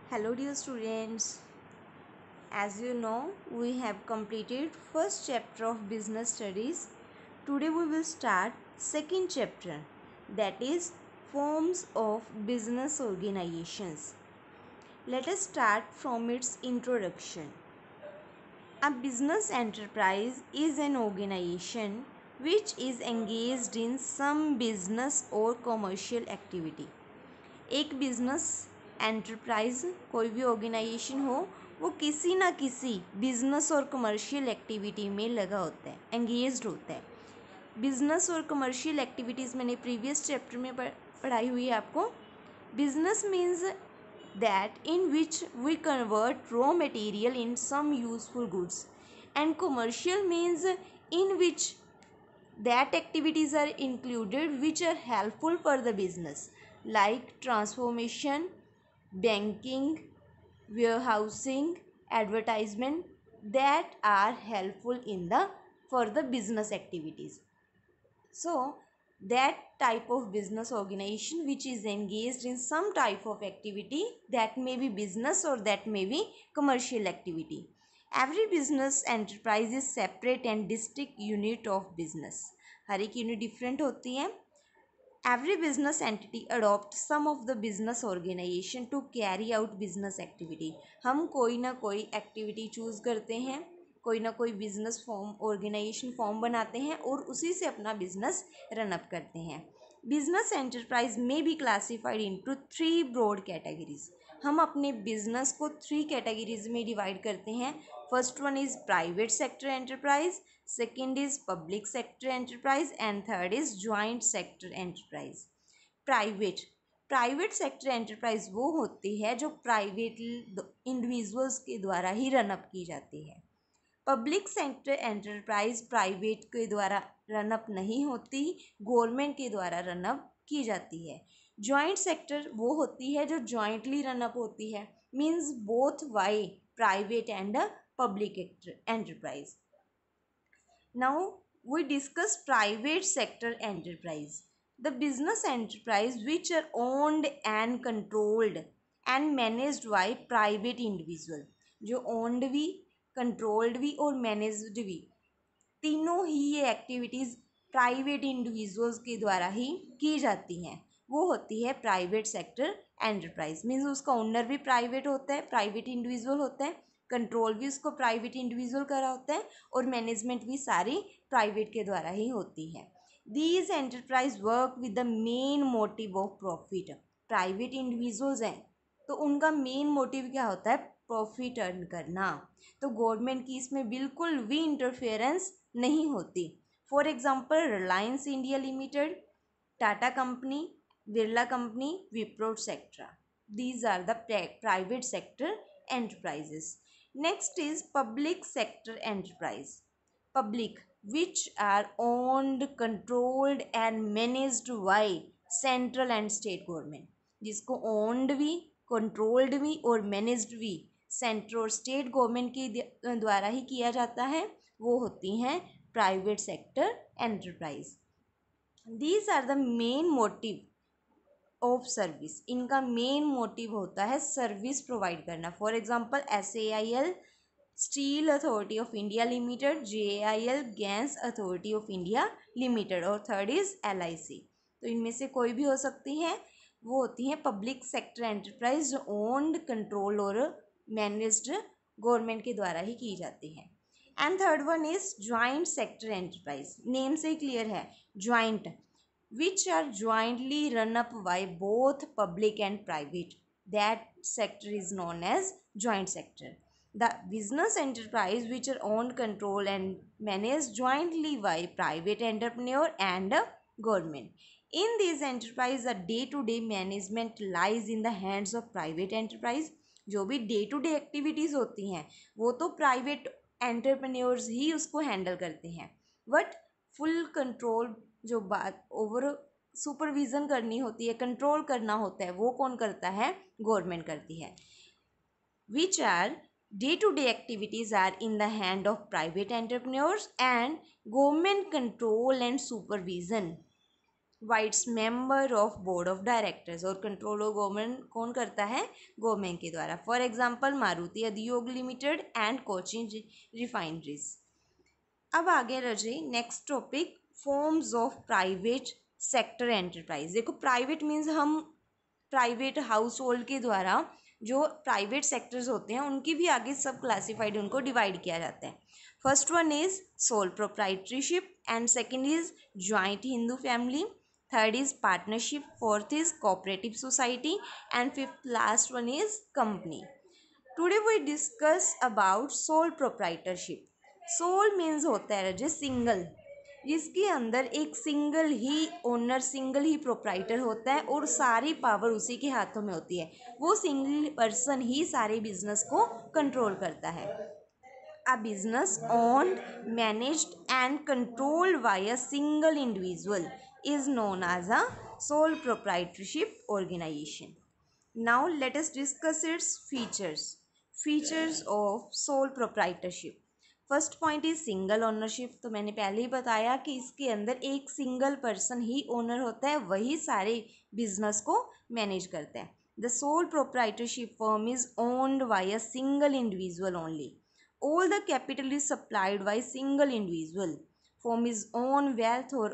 Hello dear students, as you know we have completed first chapter of business studies. Today we will start second chapter, that is forms of business organizations. Let us start from its introduction. A business enterprise is an organization which is engaged in some business or commercial activity. एक business enterprise कोई भी organisation हो वो किसी ना किसी business और commercial activity में लगा होता है, एंगेज्ड होता है. बिजनेस और कमर्शियल एक्टिविटीज़ मैंने प्रीवियस चैप्टर में पढ़ाई हुई है आपको. Business means that in which we convert raw material in some useful goods and commercial means in which that activities are included which are helpful for the business like transformation, banking, warehousing, advertisement that are helpful in the for the business activities. So that type of business organization which is engaged in some type of activity, that may be business or that may be commercial activity. Every business enterprise is separate and distinct unit of business. हर एक unit different होती है. Every business entity adopt some of the business organization to carry out business activity. हम कोई ना कोई activity choose करते हैं, कोई ना कोई बिजनेस फॉर्म ऑर्गेनाइजेशन फॉर्म बनाते हैं और उसी से अपना बिजनेस रन अप करते हैं. बिजनेस एंटरप्राइज में be classified into 3 broad categories. हम अपने बिजनेस को 3 कैटेगरीज में डिवाइड करते हैं. First one is private sector enterprise, second is public sector enterprise and third is joint sector enterprise. Private sector enterprise वो होती है जो प्राइवेट इंडिविजुअल्स के द्वारा ही रन अप की जाती है. पब्लिक सेक्टर एंटरप्राइज प्राइवेट के द्वारा रन अप नहीं होती, गवर्नमेंट के द्वारा रन अप की जाती है. जॉइंट सेक्टर वो होती है जो जॉइंटली रन अप होती है, means both by private and public enterprise. Now we discuss private sector enterprise. The business enterprise which are owned and controlled and managed by private individual. जो owned भी, controlled भी और managed भी, तीनों ही ये activities private individuals के द्वारा ही की जाती हैं, वो होती है प्राइवेट सेक्टर एंटरप्राइज. मीन्स उसका ओनर भी प्राइवेट होता है, प्राइवेट इंडिविजुअल होता है, कंट्रोल भी उसको प्राइवेट इंडिविजुअल करा होता है और मैनेजमेंट भी सारी प्राइवेट के द्वारा ही होती है. These enterprise work with the main motive of profit. Private individuals हैं तो उनका मेन मोटिव क्या होता है? प्रॉफिट अर्न करना. तो गवर्नमेंट की इसमें बिल्कुल भी इंटरफेरेंस नहीं होती. For example Reliance India limited, Tata company, Birla company, Wipro etcetera. These are the private sector enterprises. Next is public sector enterprise. Public, which are owned, controlled and managed by central and state government. जिसको owned भी, controlled भी और managed भी central और state government के द्वारा ही किया जाता है, वो होती हैं private sector enterprise. These are the main motive of service. इनका मेन मोटिव होता है सर्विस प्रोवाइड करना. For example SAIL steel authority of India limited, JAIL gas authority of India limited और थर्ड इज LIC. तो इनमें से कोई भी हो सकती है. वो होती हैं पब्लिक सेक्टर एंटरप्राइज जो ओन्ड, कंट्रोल और मैनेज्ड गवर्नमेंट के द्वारा ही की जाती है. And third one is joint sector enterprise. Name से ही क्लियर है, joint, which are jointly run up by both public and private. That sector is known as joint sector. The business enterprise which are owned, controlled and managed jointly by private entrepreneur and government. In these enterprise, the day-to-day management lies in the hands of private enterprise. जो भी day to day activities होती हैं वो तो private entrepreneurs ही उसको handle करते हैं, but full control जो बात ओवर सुपरविज़न करनी होती है, कंट्रोल करना होता है, वो कौन करता है? गवर्नमेंट करती है. Which are day to day activities are in the hand of private entrepreneurs and government control and supervision. वाइट्स member of board of directors, और कंट्रोल ऑफ गवर्नमेंट कौन करता है? गवर्नमेंट के द्वारा। फॉर एग्जांपल मारुति उद्योग लिमिटेड एंड कोचिन रिफाइनरीज। अब आगे रजे next topic, forms of private sector enterprise. देखो प्राइवेट मीन्स हम प्राइवेट हाउस होल्ड के द्वारा जो प्राइवेट सेक्टर्स होते हैं उनकी भी आगे सब क्लासिफाइड, उनको डिवाइड किया जाता है। First one is sole proprietorship and second is joint Hindu family, third is partnership, fourth is cooperative society and fifth last one is company. Today we discuss about sole proprietorship. Sole means होता है जो single, जिसके अंदर एक single ही owner, single ही proprietor होता है और सारी पावर उसी के हाथों में होती है। वो सिंगल पर्सन ही सारे बिजनेस को कंट्रोल करता है। A business owned, managed and controlled by a single individual is known as a sole proprietorship organization. Now let us discuss its features. Features of sole proprietorship. First point is single ownership. तो मैंने पहले ही बताया कि इसके अंदर एक single person ही owner होता है, वही सारे बिजनेस को मैनेज करता है। The soul proprietorship firm is owned by a single individual only. All the capital is supplied by single individual. Form his own wealth or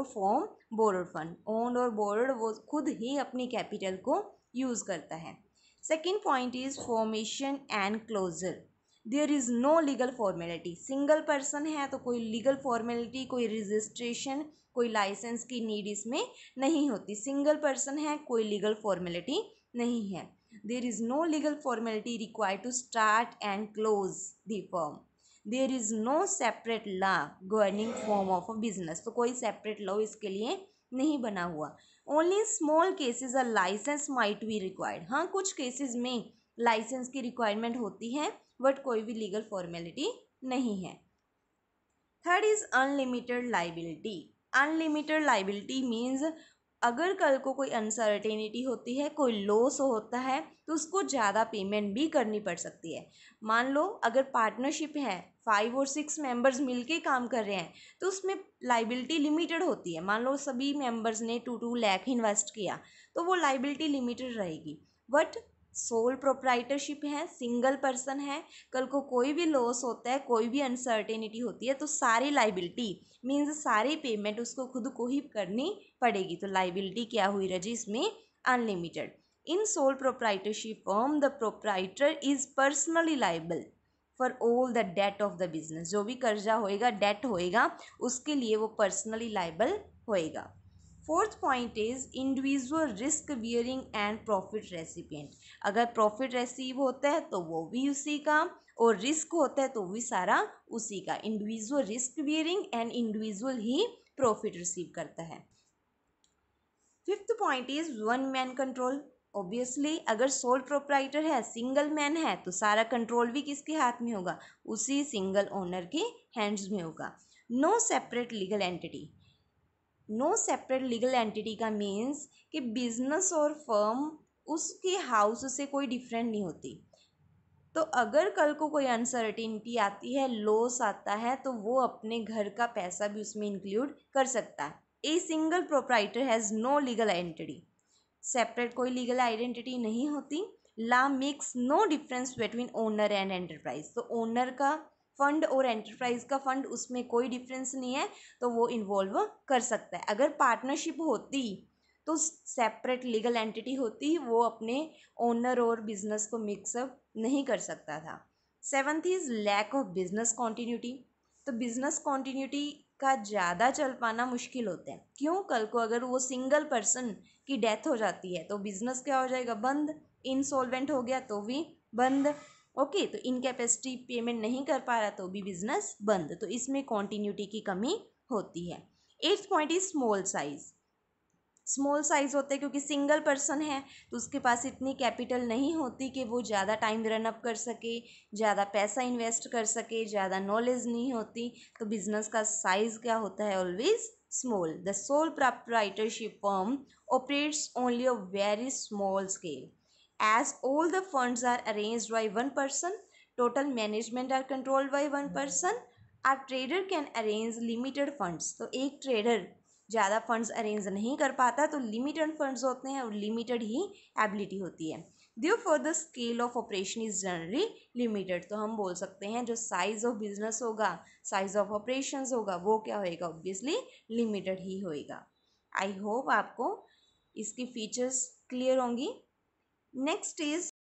form borrowed fund. Owned और borrowed वो खुद ही अपनी capital को use करता है। Second point is formation and closure. There is no legal formality. Single person है तो कोई लीगल फॉर्मेलिटी, कोई रजिस्ट्रेशन, कोई लाइसेंस की नीड इसमें नहीं होती। सिंगल पर्सन है, कोई लीगल फॉर्मेलिटी नहीं है। There is no legal formality required to start and close the firm. There is no separate law governing form of a business. तो कोई separate law इसके लिए नहीं बना हुआ। Only small cases a license might be required. हाँ कुछ cases में लाइसेंस की रिक्वायरमेंट होती है बट कोई भी लीगल फॉर्मेलिटी नहीं है। Third is unlimited liability. Unlimited liability means अगर कल को कोई अनसर्टेनिटी होती है, कोई लॉस होता है, तो उसको ज़्यादा पेमेंट भी करनी पड़ सकती है। मान लो अगर पार्टनरशिप है, 5 और 6 मेंबर्स मिलके काम कर रहे हैं, तो उसमें लाइबिलिटी लिमिटेड होती है। मान लो सभी मेंबर्स ने 2 लाख इन्वेस्ट किया, तो वो लाइबिलिटी लिमिटेड रहेगी। बट सोल प्रोप्राइटरशिप है, सिंगल पर्सन है, कल को कोई भी लॉस होता है, कोई भी अनसर्टेनिटी होती है, तो सारी लाइबिलिटी मीन्स सारी पेमेंट उसको खुद को ही करनी पड़ेगी। तो लाइबिलिटी क्या हुई रजी इसमें? Unlimited. In sole proprietorship firm the proprietor is personally liable for all the debt of the business. जो भी कर्जा होएगा, डेट होएगा, उसके लिए वो पर्सनली लाइबल होएगा। Fourth point is individual risk bearing and profit recipient. अगर प्रॉफिट रिसीव होता है तो वो भी उसी का, और रिस्क होता है तो भी सारा उसी का। Individual risk bearing and individual he profit receive करता है। Fifth point is one man control. Obviously अगर सोल प्रोप्राइटर है, सिंगल मैन है, तो सारा कंट्रोल भी किसके हाथ में होगा? उसी सिंगल ओनर के हैंड्स में होगा। No separate legal entity. No separate legal entity का मीन्स कि बिजनेस और फर्म उसके हाउस से कोई डिफरेंट नहीं होती। तो अगर कल को कोई अनसर्टिनिटी आती है, लॉस आता है, तो वो अपने घर का पैसा भी उसमें इंक्लूड कर सकता है। A single proprietor has no legal entity. Separate कोई लीगल आइडेंटिटी नहीं होती। Law makes no difference between owner and enterprise. तो ओनर का फंड और एंटरप्राइज का फंड, उसमें कोई डिफरेंस नहीं है, तो वो इन्वॉल्व कर सकता है। अगर पार्टनरशिप होती तो सेपरेट लीगल एंटिटी होती, वो अपने ओनर और बिजनेस को मिक्सअप नहीं कर सकता था। Seventh is lack of business continuity. तो बिजनेस कॉन्टीन्यूटी का ज़्यादा चल पाना मुश्किल होता है। क्यों? कल को अगर वो सिंगल पर्सन की डेथ हो जाती है तो बिजनेस क्या हो जाएगा? बंद। इंसॉल्वेंट हो गया तो भी बंद। ओके, तो इनकैपेसिटी पेमेंट नहीं कर पा रहा तो भी बिजनेस बंद। तो इसमें कॉन्टीन्यूटी की कमी होती है। Eighth point is small size. Small size होता है क्योंकि सिंगल पर्सन है तो उसके पास इतनी कैपिटल नहीं होती कि वो ज़्यादा टाइम रन अप कर सके, ज़्यादा पैसा इन्वेस्ट कर सके, ज़्यादा नॉलेज नहीं होती। तो बिजनेस का साइज क्या होता है? Always small. The soul proprietorship firm operates only a very small scale as all the funds are arranged by one person, total management are controlled by one person, a trader can arrange limited funds। तो एक trader ज़्यादा funds arrange नहीं कर पाता तो limited funds होते हैं और लिमिटेड ही एबिलिटी होती है। Therefore the scale of operation is generally limited। तो हम बोल सकते हैं जो साइज ऑफ बिजनेस होगा, साइज ऑफ ऑपरेशंस होगा, वो क्या होएगा, ऑब्वियसली लिमिटेड ही होएगा। आई होप आपको इसकी फीचर्स क्लियर होंगी। Next is